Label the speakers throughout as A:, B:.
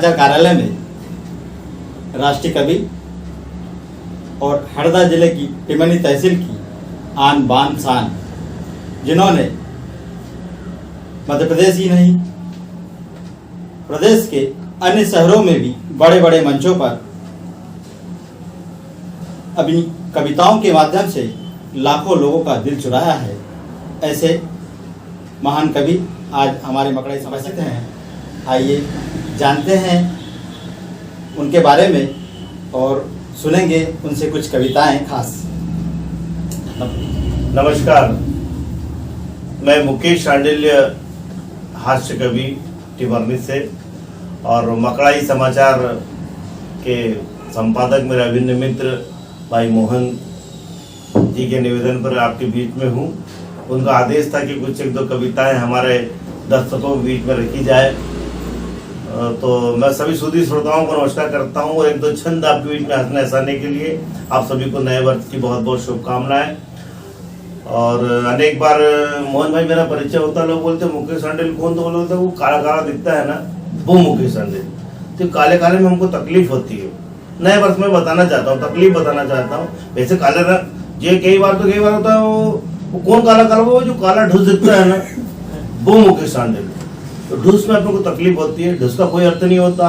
A: समाचार कार्यालय में राष्ट्रीय कवि और हरदा जिले की टिमनी तहसील की आन बान शान, जिन्होंने मध्य प्रदेश ही नहीं प्रदेश के अन्य शहरों में भी बड़े बड़े मंचों पर अपनी कविताओं के माध्यम से लाखों लोगों का दिल चुराया है, ऐसे महान कवि आज हमारे मकड़ई समस्थित हैं। आइए जानते हैं उनके बारे में और सुनेंगे उनसे कुछ कविताएं खास।
B: नमस्कार, मैं मुकेश शांडिल्य, हास्य कवि टिमरनी से और मकड़ई समाचार के संपादक मेरे अभिन्न मित्र भाई मोहन जी के निवेदन पर आपके बीच में हूँ। उनका आदेश था कि कुछ एक दो कविताएं हमारे दर्शकों के बीच में रखी जाए, तो मैं सभी सुधी श्रोताओं को नमस्कार करता हूँ और एक दो छंद आपके बीच में हंसने के लिए आप सभी को नए वर्ष की बहुत बहुत शुभकामनाएं। और अनेक बार मोहन भाई मेरा परिचय होता, लोग बोलते मुकेश शांडिल कौन, तो बोलते वो काला काला दिखता है ना, वो मुकेश शांडिल। तो काले काले में हमको तकलीफ होती है, नए वर्ष में बताना चाहता हूँ, तकलीफ बताना चाहता हूँ। वैसे काले रंग ये कई बार होता है, वो कौन काला काला, वो जो काला ढूस दिखता है ना, वो मुकेश शांडिल। तो ढूस में अपने को तकलीफ होती है, ढूस का कोई अर्थ नहीं होता,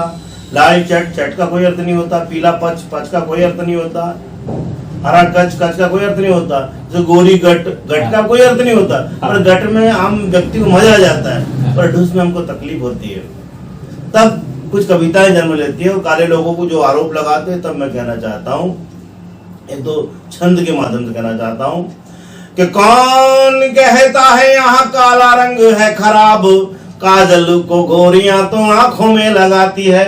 B: लाल चट चट का कोई अर्थ नहीं होता, पीला पच पच का कोई अर्थ नहीं होता, हरा कच कच का कोई अर्थ नहीं होता, जो गोरी गट गट का कोई अर्थ नहीं होता। पर गट में आम व्यक्ति को मजा आ जाता है, पर ढूस में हमको तकलीफ होती है। तब कुछ कविताएं जन्म लेती है और काले लोगों को जो आरोप लगाते हैं, तब मैं कहना चाहता हूँ, एक दो छंद के माध्यम से कहना चाहता हूँ कि कौन कहता है यहाँ काला रंग है खराब, काजल को गोरियां तो आंखों में लगाती है।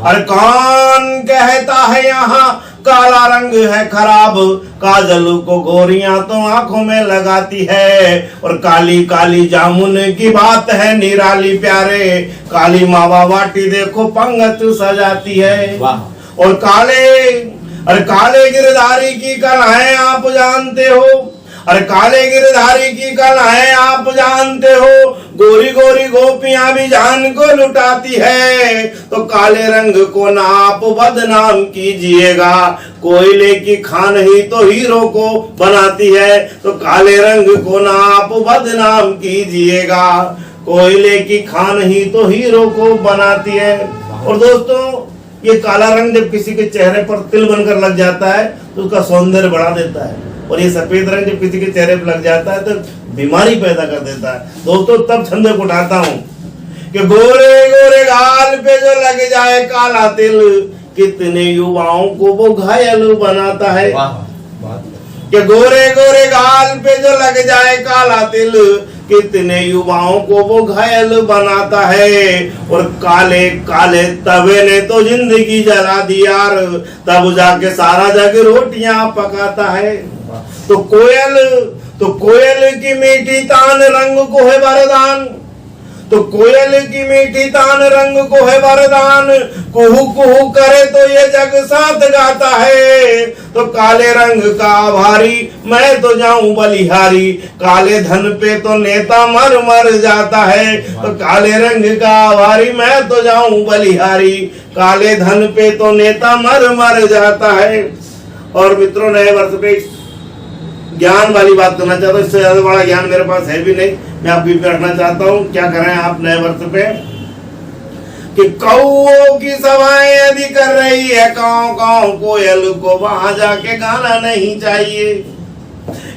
B: और कौन कहता है यहाँ काला रंग है खराब, काजल को गोरियां तो आंखों में लगाती है। और काली काली जामुन की बात है निराली प्यारे, काली मावा वाटी देखो पंगत सजाती है। और काले गिरधारी की कलाएं आप जानते हो, अरे काले गिरधारी की कलाएं आप जानते हो, गोरी गोरी गोपियां भी जान को लुटाती है। तो काले रंग को ना आप बदनाम कीजिएगा, कोयले की खान ही तो हीरो को बनाती है। तो काले रंग को ना आप बदनाम कीजिएगा, कोयले की खान ही तो हीरो को बनाती है। और दोस्तों, ये काला रंग जब किसी के चेहरे पर तिल बनकर लग जाता है तो उसका सौंदर्य बढ़ा देता है, और ये सफेद रंग जब किसी के चेहरे पर लग जाता है तो बीमारी पैदा कर देता है। दोस्तों, तब छंद को उठाता हूँ कि गोरे गोरे गाल पे जो लग जाए काला तिल, कितने युवाओं को वो घायल बनाता है। कि गोरे गोरे गाल पे जो लग जाए काला तिल, कितने युवाओं को वो घायल बनाता है। और काले काले तवे ने तो जिंदगी जला दी यार, तब जाके सारा जग रोटियां पकाता है। तो कोयल की मीठी तान रंग को है वरदान, तो कोयल की मीठी तान रंग को है वरदान, कुहू कुहू करे तो ये जग साथ गाता है। तो काले रंग का आभारी मैं तो जाऊं बलिहारी, काले धन पे तो नेता मर मर जाता है। तो काले रंग का आभारी मैं तो जाऊं बलिहारी, काले धन पे तो नेता मर मर जाता है। और मित्रों, नए वर्ष पे ज्ञान वाली बात करना चाहता हूँ, इससे ज्यादा बड़ा ज्ञान मेरे पास है भी नहीं, मैं आप बीच में रखना चाहता हूँ। क्या करें आप नए वर्ष पे कि कौओं की सभाएं यदि कर रही है काऊ काऊ, कोयल को वहां जाके गाना नहीं चाहिए।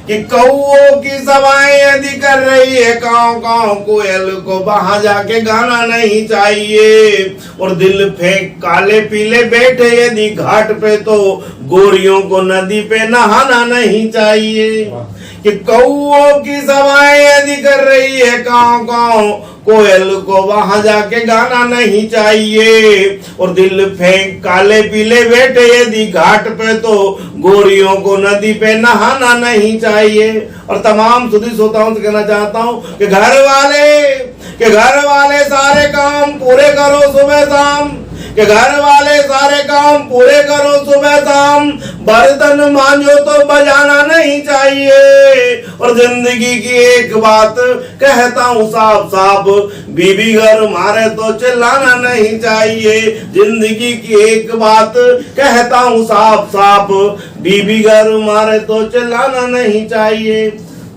B: कि कौओं की सभाएं यदि कर रही है काऊ काऊ, कोयल को वहां जाके गाना नहीं चाहिए। और दिल फेंक काले पीले बैठे यदि घाट पे, तो गोरियों को नदी पे नहाना नहीं चाहिए। कि कौओं की सभाएं यदि कर रही है काऊ काऊ, कोयल को वहां जाके गाना नहीं चाहिए। और दिल फेंक काले पीले बैठे यदि घाट पे, तो गोरियों को नदी पे नहाना नहीं चाहिए। और तमाम सुधी श्रोताओं से कहना चाहता हूँ कि घर वाले सारे काम पूरे करो सुबह शाम, कि घर वाले सारे काम पूरे करो सुबह शाम, बर्तन मांजो तो बजाना नहीं चाहिए। और जिंदगी की एक बात कहता हूँ साफ साफ, बीबी घर मारे तो चिल्लाना नहीं चाहिए। जिंदगी की एक बात कहता हूँ साफ साफ, बीबी घर मारे तो चिल्लाना नहीं चाहिए।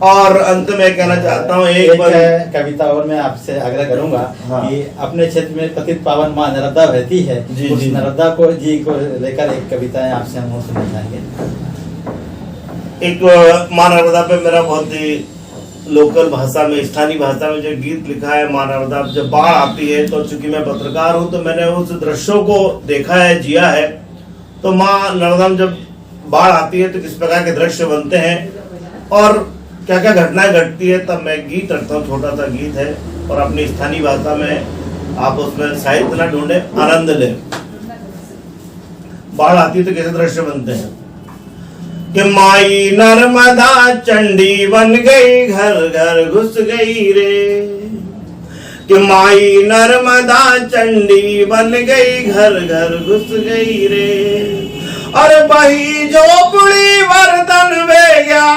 B: और अंत में कहना चाहता हूँ एक
A: कविता और मैं आपसे आग्रह करूंगा
B: हाँ।
A: कि अपने क्षेत्र में पतित पावन माँ नर्मदा रहती है, उस नर्मदा को लेकर एक कविताएं आपसे हम सुनना चाहेंगे।
B: एक माँ नर्मदा पे मेरा बहुत ही लोकल भाषा में, स्थानीय भाषा में जो गीत लिखा है, माँ नर्मदा जब बाढ़ आती है तो चूंकि मैं पत्रकार हूँ तो मैंने उस दृश्यों को देखा है, जिया है। तो माँ नर्मदा में जब बाढ़ आती है तो किस प्रकार के दृश्य बनते हैं और क्या क्या घटनाएं घटती है, तब मैं गीत रखता हूँ। छोटा सा गीत है और अपनी स्थानीय भाषा में आप उसमें साहित्य ना ढूंढे, आनंद ले। बाढ़ आती है तो कैसे दृश्य बनते हैं कि माई नर्मदा चंडी बन गई, घर घर घुस गई रे। कि माई नर्मदा चंडी बन गई, घर घर घुस गई रे। और बही झोपड़ी बर्तन बह गया।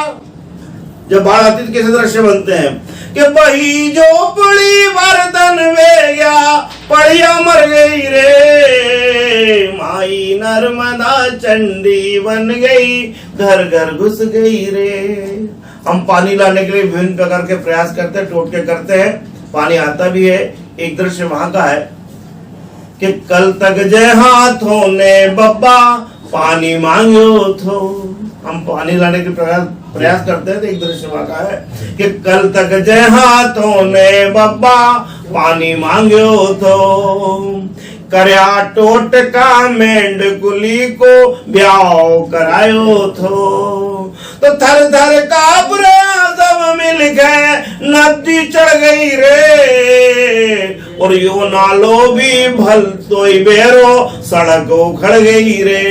B: जब बाढ़ आती है तो कैसे दृश्य बनते हैं कि बही झोपड़ी बर्तन बह गया, पड़िया मर गई रे। माई नर्मदा चंडी बन गई, घर घर घुस गई रे। हम पानी लाने के लिए विभिन्न प्रकार के प्रयास करते हैं, टोटके करते हैं, पानी आता भी है। एक दृश्य वहां का है कि कल तक जय हाथों ने बब्बा पानी मांगो थो। हम पानी लाने के प्रयास करते हैं तो एक दृश्य वहां का है कि कल तक जय हाथों ने बब्बा पानी मांगो थो। करया टोटका मेंढकुली को ब्याह करायो थो। तो थर थर कांप रहा सब मिल गए, नदी चढ़ गई रे। और यो नालो भी भल तो बेरो, सड़क उखड़ गई रे।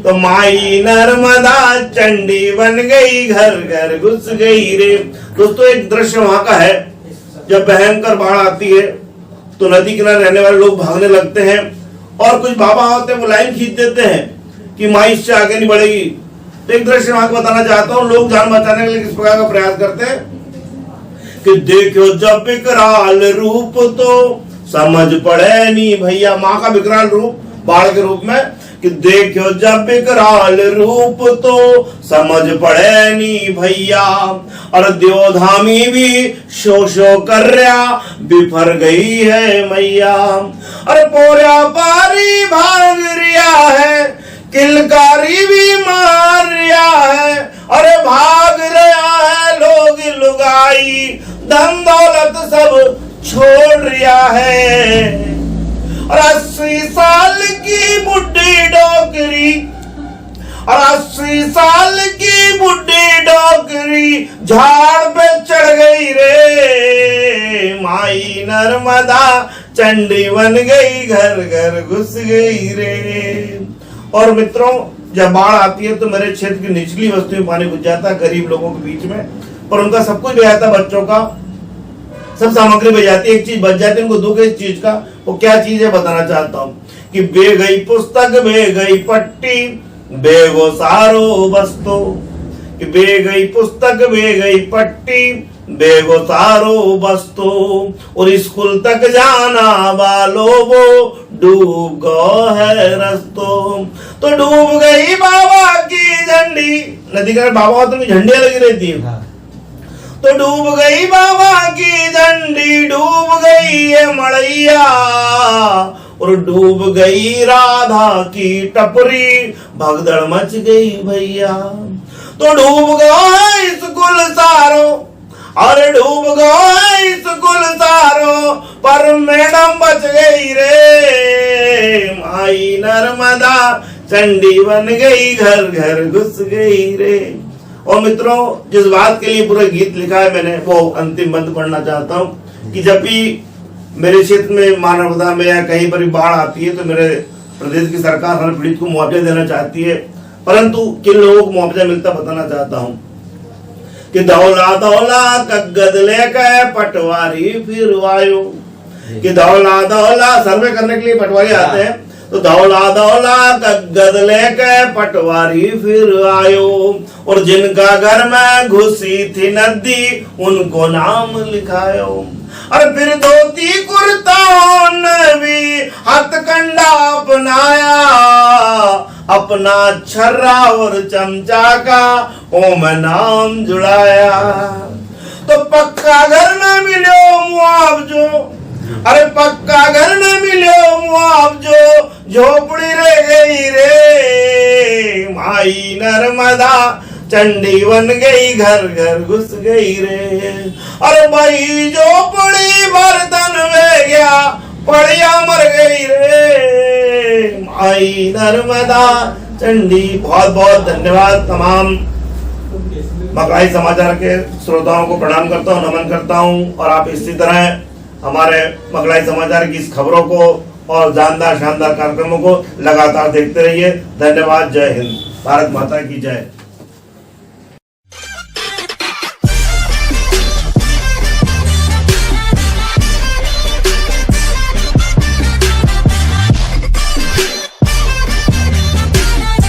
B: तो माई नर्मदा चंडी बन गई, घर घर घुस गई रे। दोस्तों एक दृश्य वहां का है, जब भयंकर बाढ़ आती है तो नदी किनारे रहने वाले लोग भागने लगते हैं और कुछ बाबा होते हैं वो लाइन खींच देते हैं कि माई इससे आगे नहीं बढ़ेगी। तो एक दृश्य वहां को बताना चाहता हूँ। लोग जान बचाने के लिए किस प्रकार का प्रयास करते हैं कि देखो जब विकराल रूप तो समझ पड़े नहीं भैया। माँ का विकराल रूप बाढ़ के रूप में कि देखो जब विकराल रूप तो समझ पड़े नी भैया। और देवधामी भी शो शो कर रहा, बिफर गई है मैया। और पोरा पारी भाग रिया है, किलकारी भी मार रिया है। अरे भाग रहा है लोग लुगाई, धन दौलत सब छोड़ रिया है। और 80 साल की बुढ़ी डोकरी, और 80 साल की बुढ़ी डोकरी झाड़ पे चढ़ गई रे। माई नर्मदा चंडी बन गई, घर घर घुस गई रे। और मित्रों जब बाढ़ आती है तो मेरे क्षेत्र की निचली बस्ती में पानी घुस जाता है, गरीब लोगों के बीच में, पर उनका सब कुछ बह जाता है, बच्चों का सब सामग्री बच जाती है। एक चीज बच जाती है उनको दुख इस चीज का, वो क्या चीज है बताना चाहता हूँ कि बे गई पुस्तक, बे गई पट्टी, बेगो सारो बस्तो। कि बे गई पुस्तक, बे गई पट्टी, बेगो सारो बस्तो। और स्कूल तक जाना वालों वो डूब गो है रस्तो। तो डूब गई बाबा की झंडी, नदी का बाबा तो झंडियां लगी रहती है। तो डूब गई बाबा की झंडी, डूब गई ये मड़ैया। और डूब गई राधा की टपरी, भगदड़ मच गई भैया। तो डूब गए स्कूल सारो, अरे डूब गए स्कूल सारो, पर मैडम बच गई रे। माई नर्मदा चंडी बन गई, घर घर घुस गई रे। और मित्रों जिस बात के लिए पूरा गीत लिखा है मैंने, वो अंतिम बंद पढ़ना चाहता हूँ कि जब भी मेरे क्षेत्र में माँ नर्मदा में या कहीं पर भी बाढ़ आती है तो मेरे प्रदेश की सरकार हर पीड़ित को मुआवजा देना चाहती है, परंतु किन लोगों को मुआवजा मिलता बताना चाहता हूँ कि दौला दौला कगद लेकर पटवारी फिर आयो। कि धौला धौला सर्वे करने के लिए पटवारी आते हैं, तो धौला धौला गद लेके पटवारी फिर आयो, और जिनका घर में घुसी थी नदी उनको नाम लिखायो। और फिर धोती कुर्ता ने भी हथकंडा अपनाया, अपना छर्रा और चमचा का ओम नाम जुड़ाया। तो पक्का घर न मिलो मुआवजो, अरे पक्का घर न मिलो मुआवजो, झोपड़ी रह गई रे माई नर्मदा, चंडी बन गई घर घर घुस गई रे। अरे भाई झोपड़ी बर्तन में गया, पड़िया मर गई रे माई नर्मदा चंडी। बहुत बहुत धन्यवाद। तमाम मकड़ाई समाचार के श्रोताओं को प्रणाम करता हूँ, नमन करता हूँ, और आप इसी तरह हमारे मकड़ाई समाचार की इस खबरों को और जानदार शानदार कार्यक्रमों को लगातार देखते रहिए। धन्यवाद। जय हिंद। भारत माता की जय।